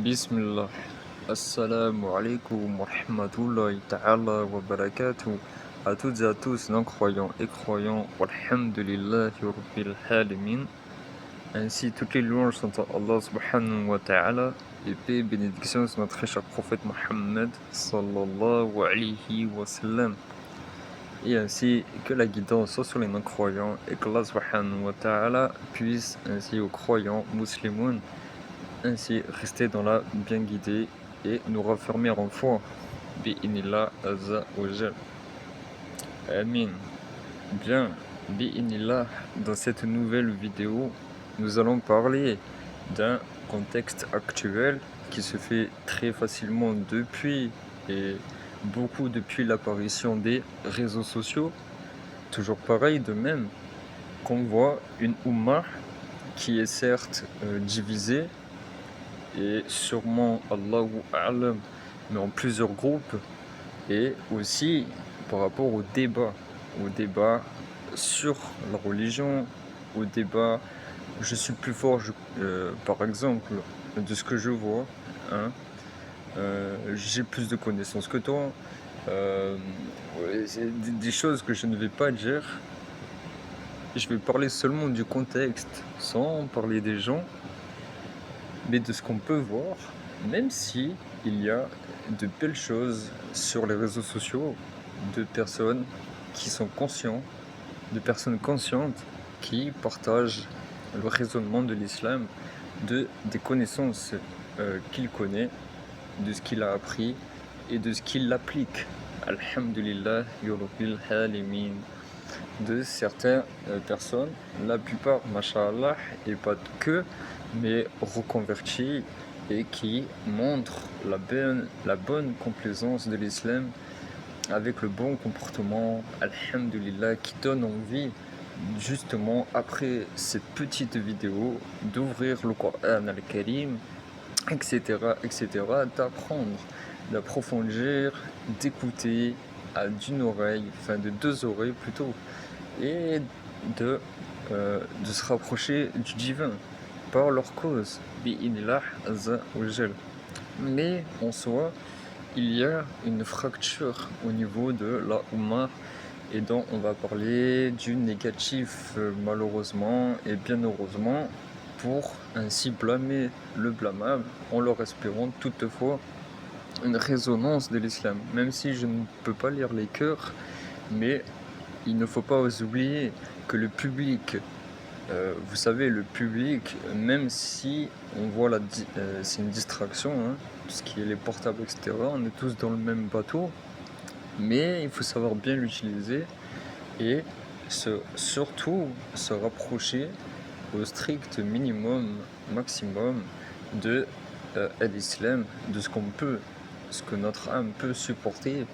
Bismillah. Assalamu alaikum wa rahmatullahi ta'ala wa barakatuh. À toutes et à tous, non-croyants et croyants, walhamdulillahi rabbil alamin. Ainsi, toutes les louanges sont à Allah subhanahu wa ta'ala. Et paix et bénédiction sur notre très cher prophète Mohammed sallallahu alayhi wa sallam. Et ainsi que la guidance soit sur les non-croyants et que Allah subhanahu wa ta'ala puisse ainsi aux croyants musulmans ainsi rester dans la bien guidée et nous raffermir en foi. Bi'inillah azza wa jal. Amin. Bien, bi'inillah, dans cette nouvelle vidéo, nous allons parler d'un contexte actuel qui se fait très facilement depuis et beaucoup depuis l'apparition des réseaux sociaux. Toujours pareil, de même qu'on voit une Ummah qui est certes divisée et sûrement Allahu A'lam, mais en plusieurs groupes, et aussi par rapport au débat sur la religion, au débat je suis plus fort, par exemple, de ce que je vois, hein, j'ai plus de connaissances que toi, c'est des choses que je ne vais pas dire. Je vais parler seulement du contexte, sans parler des gens, mais de ce qu'on peut voir, même si il y a de belles choses sur les réseaux sociaux, de personnes qui sont conscientes, de personnes conscientes qui partagent le raisonnement de l'islam, des connaissances qu'il connaît, de ce qu'il a appris et de ce qu'il applique. Alhamdulillah, Rabbil Alamin. De certaines personnes, la plupart, masha'Allah, et pas que, mais reconvertis et qui montrent la bonne complaisance de l'islam avec le bon comportement, alhamdulillah, qui donne envie, justement, après cette petite vidéo, d'ouvrir le Coran al-Karim, etc., etc., d'apprendre, d'approfondir, d'écouter d'une oreille, enfin de deux oreilles plutôt, et de se rapprocher du divin par leur cause, bi'inillah azza wa jal. Mais en soi, il y a une fracture au niveau de la Ummah et dont on va parler du négatif malheureusement et bien heureusement pour ainsi blâmer le blâmable en leur espérant toutefois une résonance de l'islam. Même si je ne peux pas lire les cœurs, mais il ne faut pas oublier que le public, vous savez, le public, même si on voit c'est une distraction, hein, tout ce qui est les portables, etc., on est tous dans le même bateau, mais il faut savoir bien l'utiliser et surtout se rapprocher au strict minimum, maximum de l'islam, de ce qu'on peut, ce que notre âme peut supporter.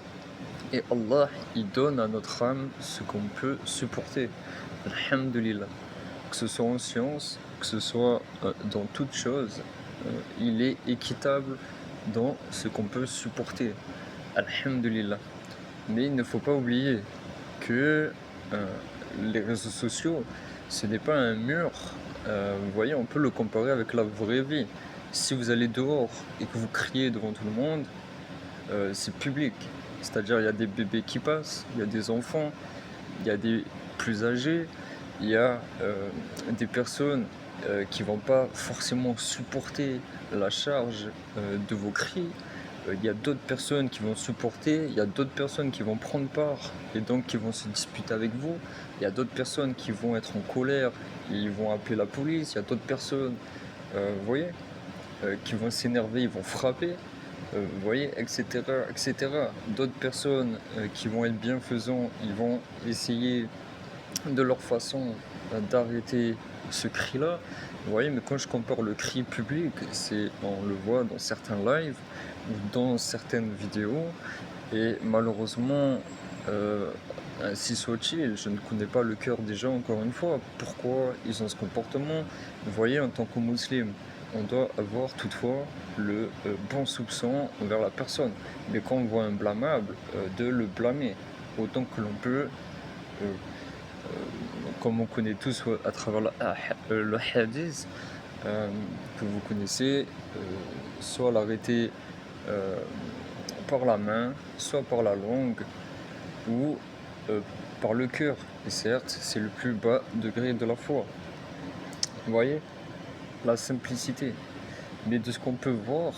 Et Allah, il donne à notre âme ce qu'on peut supporter. Alhamdulillah. Que ce soit en science, que ce soit dans toute chose, il est équitable dans ce qu'on peut supporter. Alhamdulillah. Mais il ne faut pas oublier que les réseaux sociaux, ce n'est pas un mur. Vous voyez, on peut le comparer avec la vraie vie. Si vous allez dehors et que vous criez devant tout le monde, c'est public. C'est-à-dire, il y a des bébés qui passent, il y a des enfants, il y a des plus âgés, il y a des personnes qui vont pas forcément supporter la charge de vos cris. Il y a d'autres personnes qui vont supporter, il y a d'autres personnes qui vont prendre part et donc qui vont se disputer avec vous. Il y a d'autres personnes qui vont être en colère et ils vont appeler la police. Il y a d'autres personnes, vous voyez, qui vont s'énerver, ils vont frapper. Vous voyez, etc., etc. D'autres personnes qui vont être bienfaisants, ils vont essayer de leur façon d'arrêter ce cri-là. Vous voyez, mais quand je compare le cri public, on le voit dans certains lives, ou dans certaines vidéos, et malheureusement, ainsi soit-il, je ne connais pas le cœur des gens encore une fois, pourquoi ils ont ce comportement. Vous voyez, en tant que musulman, on doit avoir toutefois le bon soupçon envers la personne. Mais quand on voit un blâmable, de le blâmer autant que l'on peut, comme on connaît tous à travers le hadith que vous connaissez, soit l'arrêter euh, par la main, soit par la langue, ou euh, par le cœur. Et certes, c'est le plus bas degré de la foi. Vous voyez, la simplicité. Mais de ce qu'on peut voir,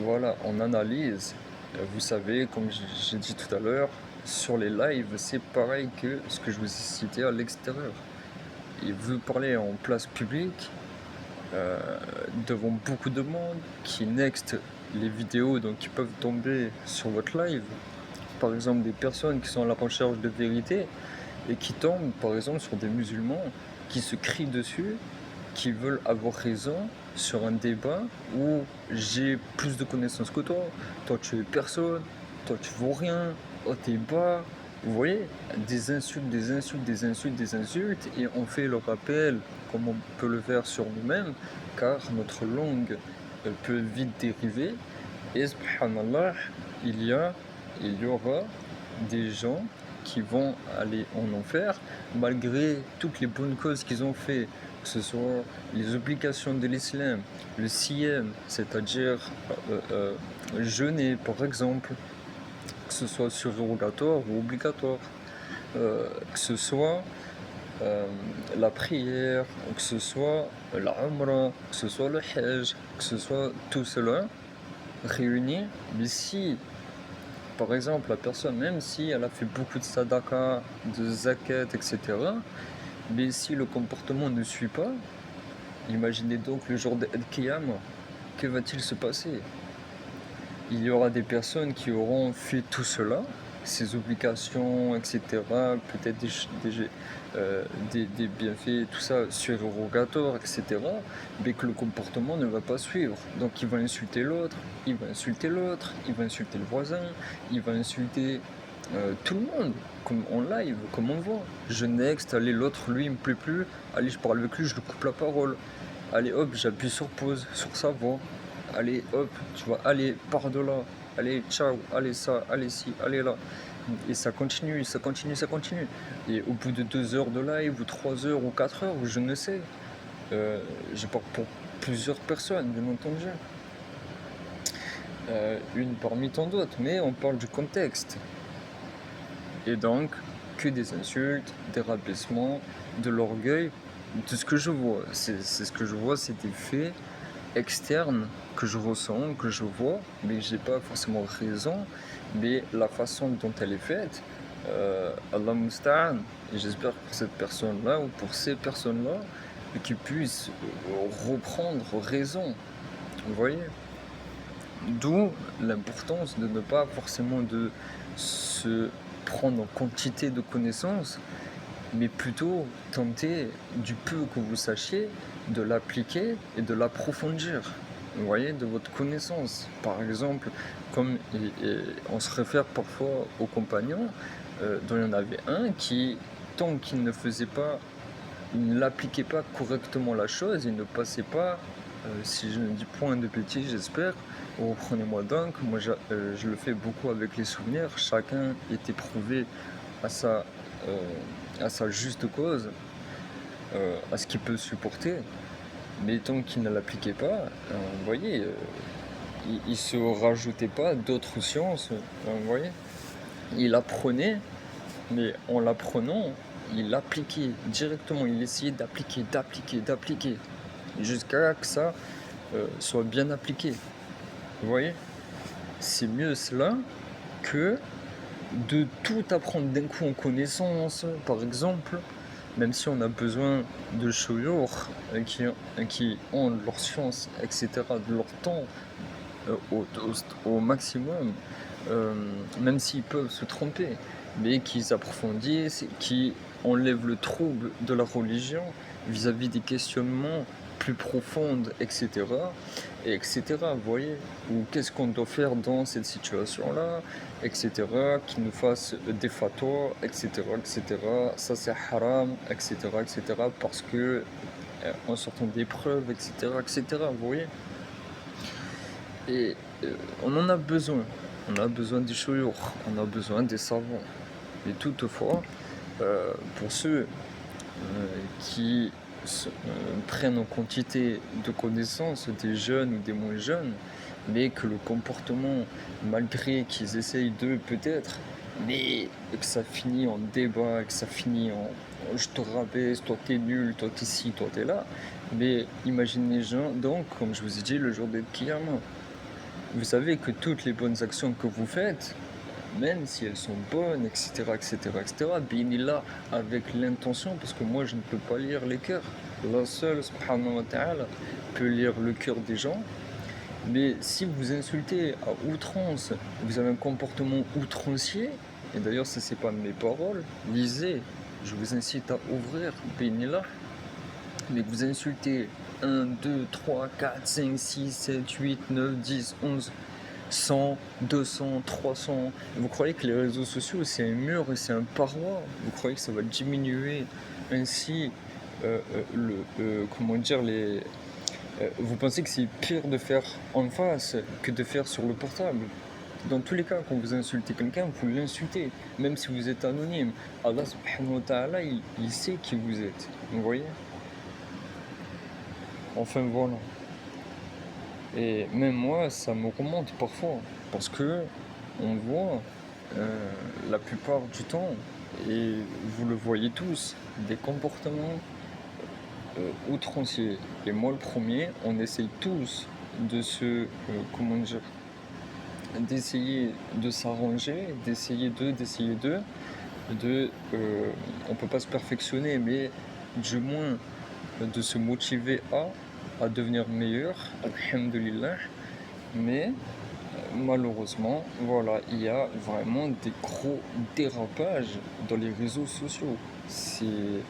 voilà, on analyse. Vous savez, comme j'ai dit tout à l'heure, sur les lives, c'est pareil que ce que je vous ai cité à l'extérieur. Et vous parlez en place publique, euh, devant beaucoup de monde, qui next les vidéos donc qui peuvent tomber sur votre live. Par exemple, des personnes qui sont à la recherche de vérité et qui tombent, par exemple, sur des musulmans qui se crient dessus, qui veulent avoir raison sur un débat où j'ai plus de connaissances que toi. Toi, tu es personne. Toi, tu vaux rien. Oh, t'es bas. Vous voyez, des insultes, des insultes, des insultes, des insultes, et on fait le rappel comme on peut le faire sur nous-mêmes, car notre langue peut vite dériver. Et subhanallah, il y a, il y aura des gens qui vont aller en enfer malgré toutes les bonnes causes qu'ils ont fait, que ce soit les obligations de l'islam, le siyam, c'est-à-dire jeûner par exemple, que ce soit surrogatoire ou obligatoire, que ce soit la prière, que ce soit la umrah, que ce soit le hajj, que ce soit tout cela réuni. Mais si par exemple, la personne, même si elle a fait beaucoup de sadaqa, de zakat, etc., mais si le comportement ne suit pas, imaginez donc le jour d'Al-Qiyamah, que va-t-il se passer? Il y aura des personnes qui auront fait tout cela, ces obligations, etc., peut-être des bienfaits, tout ça, surérogatoires, etc., mais que le comportement ne va pas suivre. Donc il va insulter l'autre, il va insulter l'autre, il va insulter le voisin, il va insulter tout le monde, comme en live, comme on voit. Je next, allez, l'autre, lui, il me plaît plus, allez, je parle avec lui, je lui coupe la parole. Allez, hop, j'appuie sur pause, sur sa voix. Allez, hop, tu vois, allez, pars de là. Allez, ciao, allez ça, allez ci, allez là. Et ça continue, ça continue, ça continue. Et au bout de 2 heures de live, ou 3 heures, ou 4 heures, ou je ne sais, je parle pour plusieurs personnes, bien entendu. Une parmi tant d'autres, mais on parle du contexte. Et donc, que des insultes, des rabaissements, de l'orgueil, de ce que je vois. C'est ce que je vois, c'est des faits externes que je ressens, que je vois, mais que j'ai pas forcément raison, mais la façon dont elle est faite, Allah musta'an, et j'espère pour cette personne-là ou pour ces personnes-là, qu'ils puissent reprendre raison, vous voyez? D'où l'importance de ne pas forcément de se prendre en quantité de connaissances, mais plutôt tenter du peu que vous sachiez de l'appliquer et de l'approfondir. Vous voyez, de votre connaissance. Par exemple, comme on se réfère parfois aux compagnons, dont il y en avait un qui, tant qu'il ne faisait pas, il n'appliquait pas correctement la chose, il ne passait pas, si je ne dis point de bêtises, j'espère, reprenez-moi donc, moi je le fais beaucoup avec les souvenirs, chacun est éprouvé à sa, juste cause, à ce qu'il peut supporter, mais tant qu'il ne l'appliquait pas, vous voyez, il ne se rajoutait pas d'autres sciences, vous voyez, il apprenait, mais en l'apprenant, il l'appliquait directement, il essayait d'appliquer, jusqu'à que ça soit bien appliqué. Vous voyez, c'est mieux cela que de tout apprendre d'un coup en connaissance, par exemple, même si on a besoin de shouyour qui ont leur science, etc., de leur temps au maximum, même s'ils peuvent se tromper, mais qu'ils approfondissent, qui enlèvent le trouble de la religion vis-à-vis des questionnements plus profondes, etc. Et etc. Vous voyez, ou qu'est-ce qu'on doit faire dans cette situation-là, etc. Qui nous fassent des fatwas, etc. etc. Ça c'est haram, etc. etc. parce que en sortant des preuves, etc. etc. Vous voyez. Et on en a besoin. On a besoin des chouyours, on a besoin des savants. Et toutefois, pour ceux qui prennent en quantité de connaissances des jeunes ou des moins jeunes, mais que le comportement, malgré qu'ils essayent de peut-être, mais que ça finit en débat, que ça finit en je te rabaisse, toi t'es nul, toi t'es ci, toi t'es là. Mais imaginez donc, comme je vous ai dit, le jour d'être Kiyama. Vous savez que toutes les bonnes actions que vous faites, même si elles sont bonnes, etc., etc., etc., binillah, avec l'intention, parce que moi je ne peux pas lire les cœurs. Allah seul, subhanahu wa ta'ala, peut lire le cœur des gens. Mais si vous insultez à outrance, vous avez un comportement outrancier, et d'ailleurs ça c'est pas mes paroles, lisez, je vous incite à ouvrir, binillah, mais que vous insultez 1, 2, 3, 4, 5, 6, 7, 8, 9, 10, 11, 100, 200, 300. Vous croyez que les réseaux sociaux c'est un mur et c'est un paroi? Vous croyez que ça va diminuer ainsi comment dire vous pensez que c'est pire de faire en face que de faire sur le portable? Dans tous les cas, quand vous insultez quelqu'un, vous l'insultez, même si vous êtes anonyme. Allah subhanahu wa ta'ala, il sait qui vous êtes. Vous voyez? Enfin voilà. Et même moi, ça me remonte parfois, parce que on voit la plupart du temps, et vous le voyez tous, des comportements outranciers. Et moi le premier, on essaye tous de comment dire, d'essayer de s'arranger, on peut pas se perfectionner, mais du moins de se motiver à devenir meilleur, alhamdulillah. Mais malheureusement, voilà, il y a vraiment des gros dérapages dans les réseaux sociaux. C'est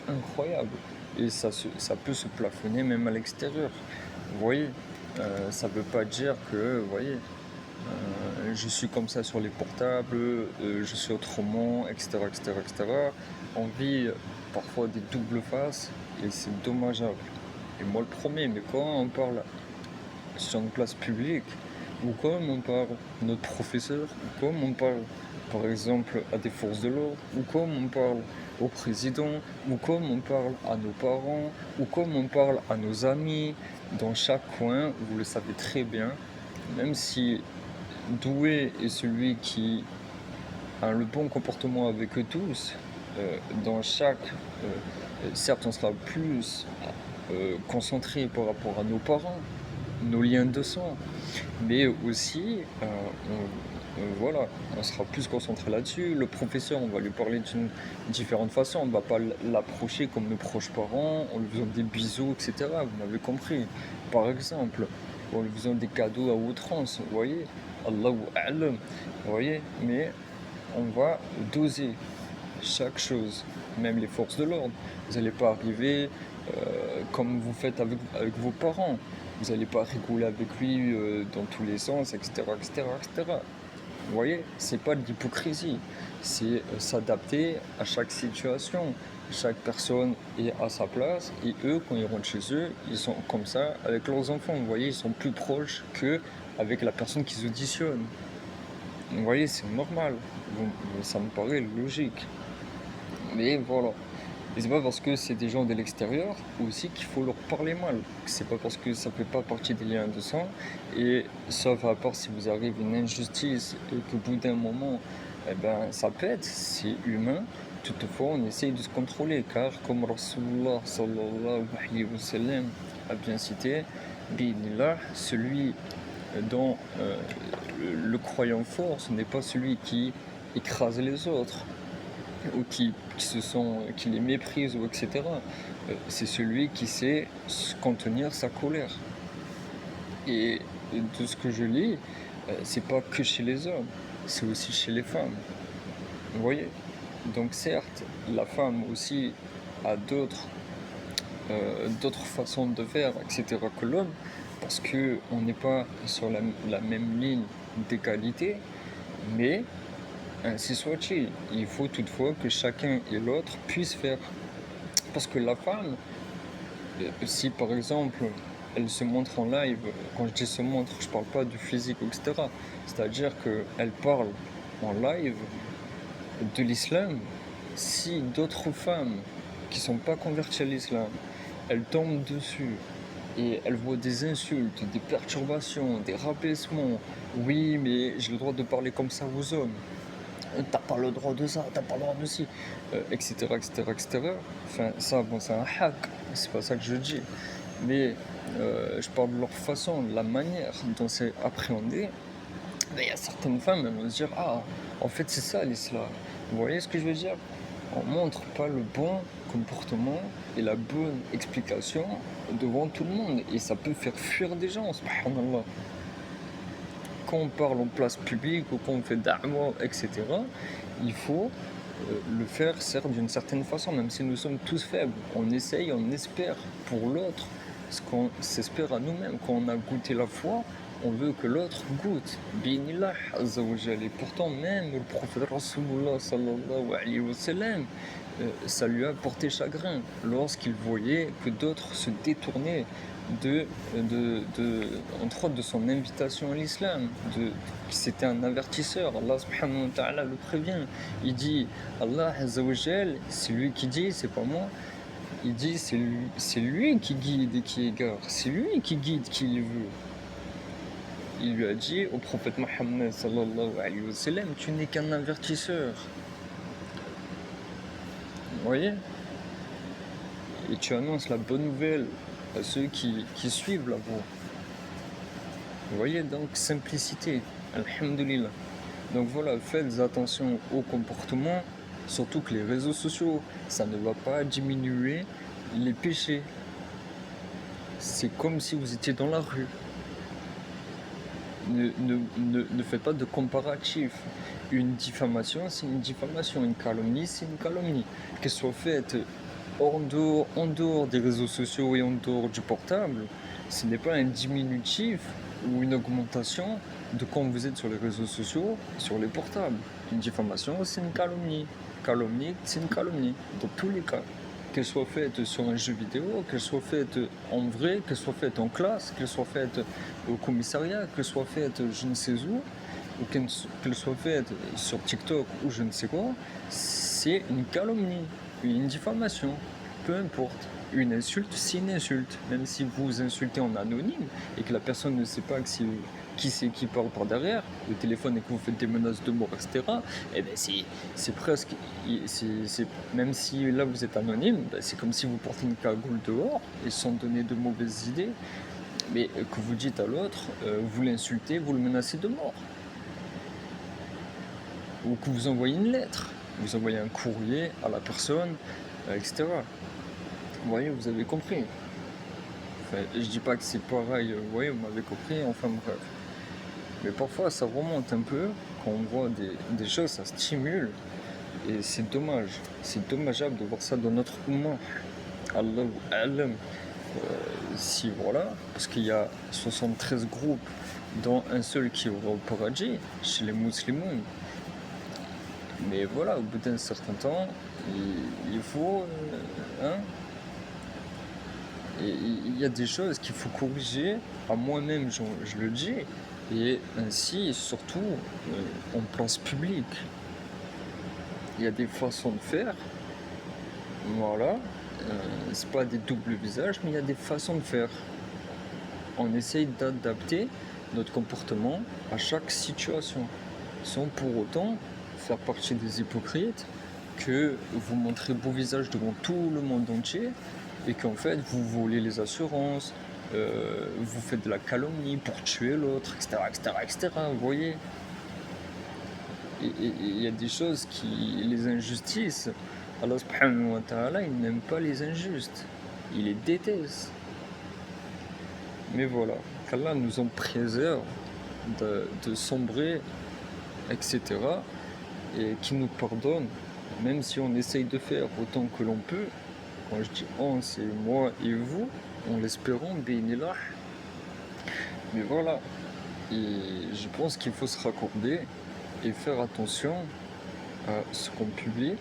incroyable. Et ça peut se plafonner même à l'extérieur. Vous voyez, ça ne veut pas dire que, vous voyez, je suis comme ça sur les portables, je suis autrement, etc., etc., etc. On vit parfois des doubles faces et c'est dommageable. Et moi le premier, mais quand on parle sur une place publique, ou comme on parle à notre professeur, ou comme on parle par exemple à des forces de l'ordre, ou comme on parle au président, ou comme on parle à nos parents, ou comme on parle à nos amis, dans chaque coin, vous le savez très bien, même si doué est celui qui a le bon comportement avec eux tous, dans chaque... certes, on sera plus concentré par rapport à nos parents, nos liens de sang, mais aussi, voilà, on sera plus concentré là-dessus. Le professeur, on va lui parler d'une différente façon, on ne va pas l'approcher comme nos proches parents, en lui faisant des bisous, etc. Vous m'avez compris. Par exemple, en lui faisant des cadeaux à outrance, vous voyez, Allahu a'lam, vous voyez, mais on va doser chaque chose, même les forces de l'ordre. Vous n'allez pas arriver comme vous faites avec vos parents. Vous n'allez pas rigoler avec lui dans tous les sens, etc., etc., etc. Vous voyez, c'est pas de l'hypocrisie, c'est s'adapter à chaque situation. Chaque personne est à sa place et eux, quand ils rentrent chez eux, ils sont comme ça avec leurs enfants. Vous voyez, ils sont plus proches qu'avec la personne qu'ils auditionnent. Vous voyez, c'est normal. Ça me paraît logique. Mais voilà. Et c'est pas parce que c'est des gens de l'extérieur aussi qu'il faut leur parler mal. C'est pas parce que ça fait pas partie des liens de sang. Et sauf à part si vous arrive une injustice et qu'au bout d'un moment, eh ben, ça pète, c'est humain. Toutefois, on essaye de se contrôler car comme Rasulullah sallallahu alayhi wa sallam a bien cité, Bismillah, celui dont le croyant fort, ce n'est pas celui qui écrase les autres ou qui les méprisent, ou etc. C'est celui qui sait contenir sa colère. Et de ce que je lis, c'est pas que chez les hommes, c'est aussi chez les femmes. Vous voyez? Donc certes, la femme aussi a d'autres façons de faire, etc. que l'homme, parce qu'on n'est pas sur la même ligne d'égalité, mais ainsi soit-il. Il faut toutefois que chacun et l'autre puissent faire. Parce que la femme, si par exemple elle se montre en live, quand je dis se montre, je parle pas du physique, etc. C'est-à-dire qu'elle parle en live de l'islam, si d'autres femmes qui sont pas converties à l'islam, elle tombe dessus et elle voit des insultes, des perturbations, des rabaissements. Oui, mais j'ai le droit de parler comme ça aux hommes. T'as pas le droit de ça, t'as pas le droit de ci, etc., etc., etc. Enfin, ça, bon, c'est un hack, c'est pas ça que je dis. Mais je parle de leur façon, de la manière dont c'est appréhendé. Mais il y a certaines femmes, elles vont se dire, ah, en fait, c'est ça l'islam. Vous voyez ce que je veux dire? On montre pas le bon comportement et la bonne explication devant tout le monde. Et ça peut faire fuir des gens, subhanallah. Quand on parle en place publique ou quand on fait da'wah, etc., il faut le faire, certes, d'une certaine façon, même si nous sommes tous faibles. On essaye, on espère pour l'autre ce qu'on s'espère à nous-mêmes. Quand on a goûté la foi, on veut que l'autre goûte. Binillah azza wa jalla. Et pourtant, même le prophète Rasulullah sallallahu alayhi wa sallam, ça lui a porté chagrin lorsqu'il voyait que d'autres se détournaient entre autres de son invitation à l'islam, c'était un avertisseur. Allah subhanahu wa ta'ala le prévient. Il dit, Allah azza wa jal, c'est lui qui dit, c'est pas moi. Il dit, c'est lui qui guide et qui égare, c'est lui qui guide qui il veut. Il lui a dit au prophète Mohammed sallallahu alayhi wa sallam, tu n'es qu'un avertisseur. Vous voyez? Et tu annonces la bonne nouvelle à ceux qui suivent la voie. Vous voyez, donc simplicité, alhamdulillah. Donc voilà, faites attention au comportement, surtout que les réseaux sociaux, ça ne va pas diminuer les péchés. C'est comme si vous étiez dans la rue. Ne faites pas de comparatif. Une diffamation, c'est une diffamation. Une calomnie, c'est une calomnie. Qu'elle soit faite en dehors des réseaux sociaux et en dehors du portable, ce n'est pas un diminutif ou une augmentation de quand vous êtes sur les réseaux sociaux, sur les portables. Une diffamation, c'est une calomnie. Calomnie, c'est une calomnie, dans tous les cas. Qu'elle soit faite sur un jeu vidéo, qu'elle soit faite en vrai, qu'elle soit faite en classe, qu'elle soit faite au commissariat, qu'elle soit faite je ne sais où, ou qu'elle soit faite sur TikTok ou je ne sais quoi, c'est une calomnie, une diffamation, peu importe. Une insulte, c'est une insulte. Même si vous insultez en anonyme et que la personne ne sait pas qui c'est qui parle par derrière, le téléphone et que vous faites des menaces de mort, etc., eh ben c'est presque. Même si là vous êtes anonyme, ben c'est comme si vous portez une cagoule dehors et sans donner de mauvaises idées, mais que vous dites à l'autre, vous l'insultez, vous le menacez de mort. Ou que vous envoyez une lettre, vous envoyez un courrier à la personne, etc. Vous voyez, vous avez compris. Enfin, je dis pas que c'est pareil, vous voyez, vous m'avez compris, enfin bref. Mais parfois ça remonte un peu, quand on voit des choses, ça stimule, et c'est dommage. C'est dommageable de voir ça dans notre humain. Allah alam. Si voilà, parce qu'il y a 73 groupes, dont un seul qui aura au paradis, chez les musulmans. Mais voilà, au bout d'un certain temps, il faut... hein, et il y a des choses qu'il faut corriger, à moi-même je le dis, et ainsi surtout en place publique. Il y a des façons de faire, voilà, c'est pas des doubles visages, mais il y a des façons de faire. On essaye d'adapter notre comportement à chaque situation, sans pour autant faire partie des hypocrites, que vous montrez beau visage devant tout le monde entier, et qu'en fait vous volez les assurances, vous faites de la calomnie pour tuer l'autre, etc., etc., etc. Vous voyez, il y a des choses les injustices, Allah subhanahu wa ta'ala, il n'aime pas les injustes, il les déteste. Mais voilà, qu'Allah nous en préserve de sombrer, etc. Et qui nous pardonne, même si on essaye de faire autant que l'on peut. Quand je dis on, c'est moi et vous, en l'espérant, bénillah. Mais voilà, et je pense qu'il faut se raccorder et faire attention à ce qu'on publie.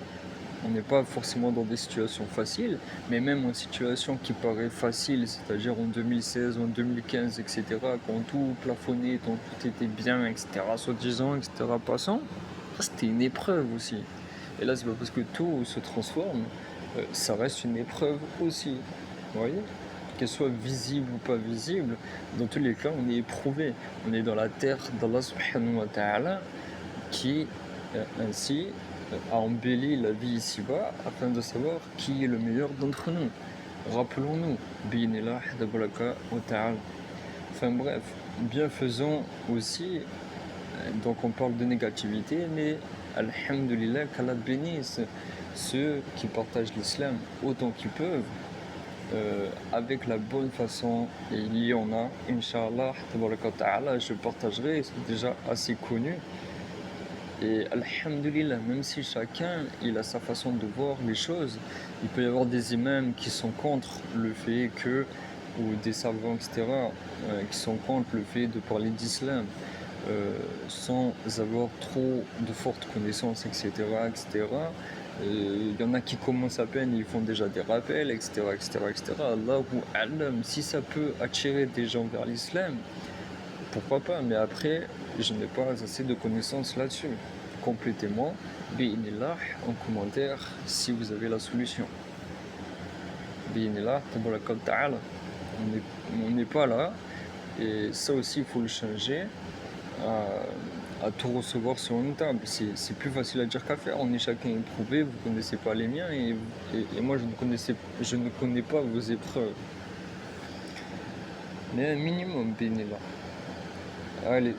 On n'est pas forcément dans des situations faciles, mais même en situation qui paraît facile, c'est-à-dire en 2016 ou en 2015, etc., quand tout plafonnait, quand tout était bien, etc., soi-disant, etc., passant, c'était une épreuve aussi. Et là, c'est pas parce que tout se transforme, ça reste une épreuve aussi. vous voyez? Qu'elle soit visible ou pas visible, dans tous les cas, on est éprouvé. On est dans la terre d'Allah subhanahu wa ta'ala qui, ainsi, a embelli la vie ici-bas afin de savoir qui est le meilleur d'entre nous. Rappelons-nous, bi'inillah tabaraka wa ta'ala. Enfin bref, bienfaisons aussi, donc on parle de négativité, mais alhamdulillah, qu'Allah bénisse ceux qui partagent l'islam autant qu'ils peuvent, avec la bonne façon, et il y en a, Inch'Allah, tabaraka wa ta'ala, je partagerai, c'est déjà assez connu. Et alhamdulillah, même si chacun il a sa façon de voir les choses, il peut y avoir des imams qui sont contre le fait que, ou des savants, etc., qui sont contre le fait de parler d'islam sans avoir trop de fortes connaissances, etc., etc. Il y en a qui commencent à peine, ils font déjà des rappels, etc., etc., etc. Allahu a'lam, si ça peut attirer des gens vers l'islam, pourquoi pas, mais après, je n'ai pas assez de connaissances là-dessus. Complétez-moi, bi'inillah, en commentaire, si vous avez la solution. Bi'inillah, tabaraka wa ta'ala. On n'est pas là, et ça aussi, il faut le changer, à tout recevoir sur une table. C'est plus facile à dire qu'à faire. On est chacun éprouvé, vous ne connaissez pas les miens, et moi, je ne connais pas vos épreuves. Mais un minimum, bi'inillah. Allez,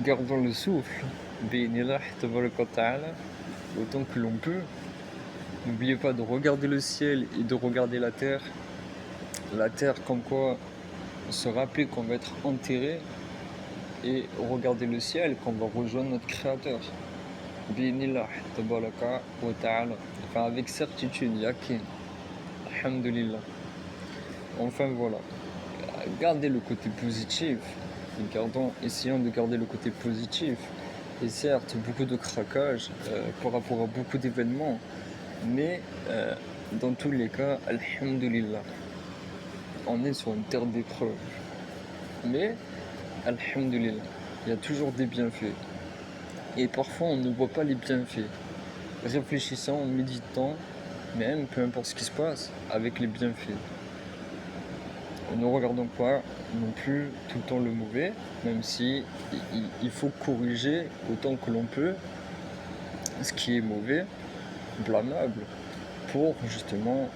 gardons le souffle, bi'inillah, tabaraka wa ta'ala, autant que l'on peut. N'oubliez pas de regarder le ciel et de regarder la terre. La terre, comme quoi, se rappeler qu'on va être enterré, et regarder le ciel, qu'on va rejoindre notre Créateur. Bi'inillah, tabaraka wa ta'ala. Enfin, avec certitude, yakin. Alhamdulillah. Enfin, voilà. Gardez le côté positif. Essayons de garder le côté positif. Et certes, beaucoup de craquage par rapport à beaucoup d'événements, mais dans tous les cas, alhamdulillah, on est sur une terre d'épreuve. Mais, alhamdulillah, il y a toujours des bienfaits. Et parfois, on ne voit pas les bienfaits. Réfléchissant, méditant, même peu importe ce qui se passe, avec les bienfaits. Ne regardons pas non plus tout le temps le mauvais, même si il faut corriger autant que l'on peut ce qui est mauvais, blâmable, pour justement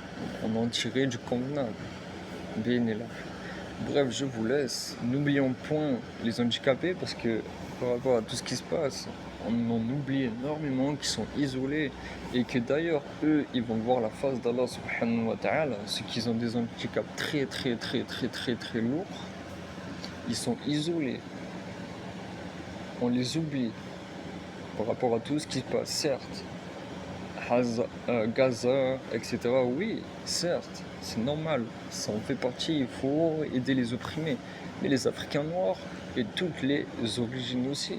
en tirer du convenable. Bien là. Bref, je vous laisse. N'oublions point les handicapés, parce que par rapport à tout ce qui se passe, on en oublie énormément, qui sont isolés, et que d'ailleurs eux ils vont voir la face d'Allah subhanahu wa ta'ala. Ceux qui ont des handicaps très très très très très très lourds, ils sont isolés, on les oublie par rapport à tout ce qui se passe. Certes, Gaza, etc., oui, certes, c'est normal, ça en fait partie, il faut aider les opprimés, mais les Africains noirs et toutes les origines aussi,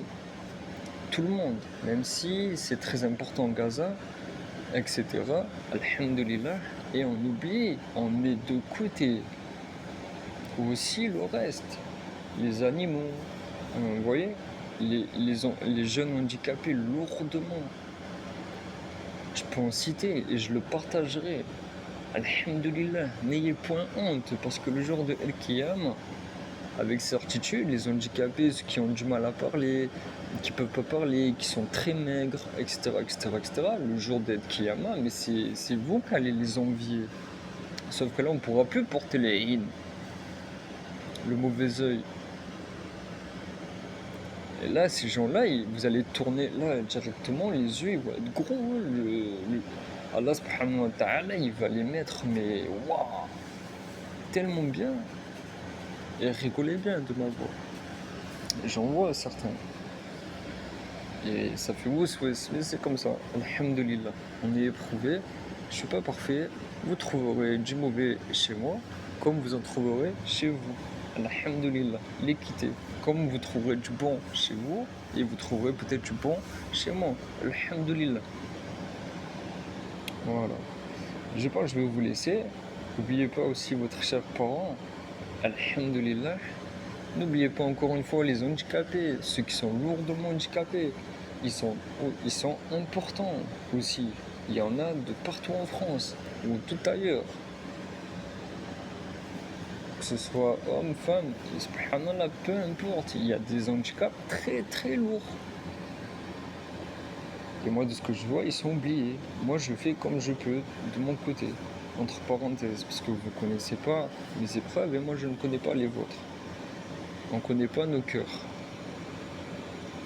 tout le monde, même si c'est très important Gaza, etc., alhamdulillah, et on oublie, on met de côté aussi le reste, les animaux, vous voyez, les jeunes handicapés lourdement. Je peux en citer et je le partagerai. Alhamdulillah, n'ayez point honte, parce que le jour de El Qiyam, avec certitude, les handicapés, ceux qui ont du mal à parler, qui ne peuvent pas parler, qui sont très maigres, etc., etc., etc., le jour d'El Qiyam, mais c'est vous qui allez les envier. Sauf que là, on ne pourra plus porter les hines, le mauvais œil. Et là, ces gens-là, vous allez tourner là directement, les yeux, ils vont être gros. Allah subhanahu wa ta'ala, il va les mettre, mais waouh, tellement bien. Et rigolez bien de ma voix. J'en vois certains. Et ça fait wous, mais c'est comme ça. Alhamdulillah, on est éprouvé. Je suis pas parfait. Vous trouverez du mauvais chez moi, comme vous en trouverez chez vous. Alhamdulillah, l'équité. Comme vous trouverez du bon chez vous, et vous trouverez peut-être du bon chez moi. Alhamdulillah. Voilà. Je pense que je vais vous laisser. N'oubliez pas aussi votre cher parent. Alhamdulillah. N'oubliez pas encore une fois les handicapés, ceux qui sont lourdement handicapés. Ils sont importants aussi. Il y en a de partout en France ou tout ailleurs. ce soit homme, femme, subhanallah, peu importe, il y a des handicaps très très lourds. Et moi, de ce que je vois, ils sont oubliés. Moi, je fais comme je peux, de mon côté, entre parenthèses, parce que vous ne connaissez pas mes épreuves et moi, je ne connais pas les vôtres. On ne connaît pas nos cœurs.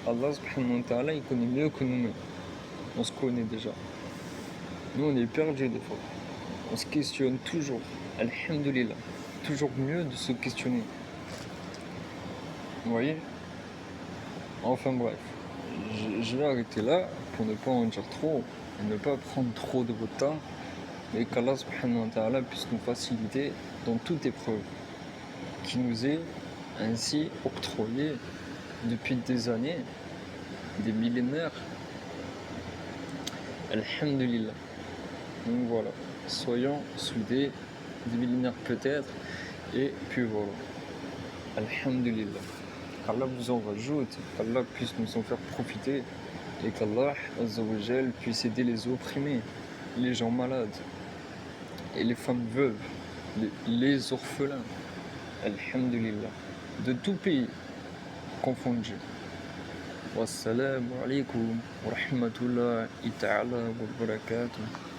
Allah subhanahu wa ta'ala, il connaît mieux que nous-mêmes. On se connaît déjà. Nous, on est perdus des fois. On se questionne toujours. Alhamdulillah. Toujours mieux de se questionner. Vous voyez? Enfin bref. Je vais arrêter là pour ne pas en dire trop et ne pas prendre trop de votre temps. Et qu'Allah subhanahu wa ta'ala puisse nous faciliter dans toute épreuve qui nous est ainsi octroyée depuis des années, des millénaires. Alhamdulillah. Donc voilà, soyons soudés, des millénaires peut-être, et puis voilà. Alhamdulillah. Qu'Allah vous en rajoute, qu'Allah puisse nous en faire profiter, et qu'Allah Azza wa Jal puisse aider les opprimés, les gens malades, et les femmes veuves, les orphelins. Alhamdulillah. De tout pays confondu. Wassalamu alaikum wa rahmatullahi ta'ala wa barakatuh.